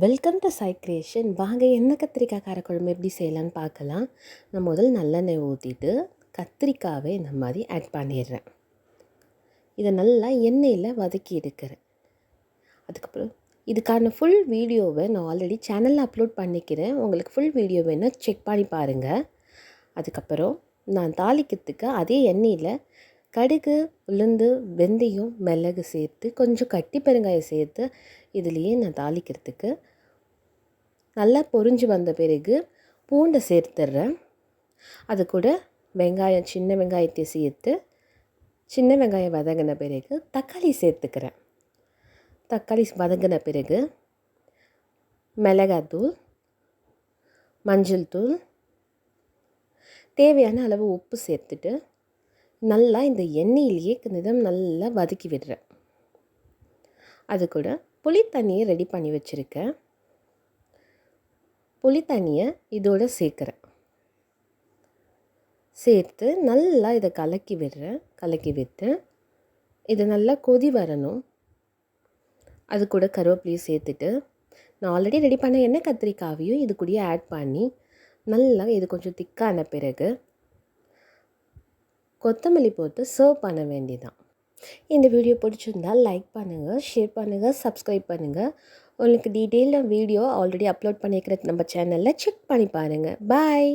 Welcome to Sai creation. வாங்க எண்ணெய் கத்திரிக்காய் காரக்குழம்பு எப்படி செய்யலான்னு பார்க்கலாம். நான் முதல் நல்லெண்ணெய் ஊற்றிட்டு கத்திரிக்காவை இந்த மாதிரி ஆட் பண்ணிடுறேன். இதை நல்லா எண்ணெயில் வதக்கி எடுக்கிறேன். அதுக்கப்புறம் இதுக்கான ஃபுல் வீடியோவை நான் ஆல்ரெடி சேனலில் அப்லோட் பண்ணிக்கிறேன். உங்களுக்கு ஃபுல் வீடியோ வேணால் செக் பண்ணி பாருங்கள். அதுக்கப்புறம் நான் தாளிக்கிறதுக்கு அதே எண்ணெயில் கடுகு, உளுந்து, வெந்தயம், மிளகு சேர்த்து கொஞ்சம் கட்டி பெருங்காயம் சேர்த்து இதுலேயே நான் தாளிக்கிறதுக்கு நல்லா பொரிஞ்சு வந்த பிறகு பூண்டை சேர்த்துட்றேன். அது கூட வெங்காயம், சின்ன வெங்காயத்தை சேர்த்து சின்ன வெங்காயம் வதங்கின பிறகு தக்காளி சேர்த்துக்கிறேன். தக்காளி வதங்கின பிறகு மிளகாத்தூள், மஞ்சள் தூள், தேவையான அளவு உப்பு சேர்த்துட்டு நல்லா இந்த எண்ணெயிலேயே நல்லா வதக்கி விடுறேன். அது கூட புளி தண்ணியை ரெடி பண்ணி வச்சுருக்கேன். புளி தண்ணியை இதோடு சேர்த்து நல்லா இதை கலக்கி விட்டு இது நல்லா கொதி வரணும். அது கூட கருவேப்பிலையை சேர்த்துட்டு நான் ஆல்ரெடி ரெடி பண்ண எண்ணெய் கத்திரிக்காவையும் இது கூடயே ஆட் பண்ணி நல்லா இது கொஞ்சம் திக்கான பிறகு கொத்தமல்லி போட்டு சர்வ் பண்ண வேண்டியதான். இந்த வீடியோ பிடிச்சிருந்தால் லைக் பண்ணுங்கள், ஷேர் பண்ணுங்கள், சப்ஸ்கிரைப் பண்ணுங்கள். உங்களுக்கு டீட்டெயிலாக வீடியோ ஆல்ரெடி அப்லோட் பண்ணியிருக்கிற நம்ம சேனலில் செக் பண்ணி பாருங்கள். பாய்.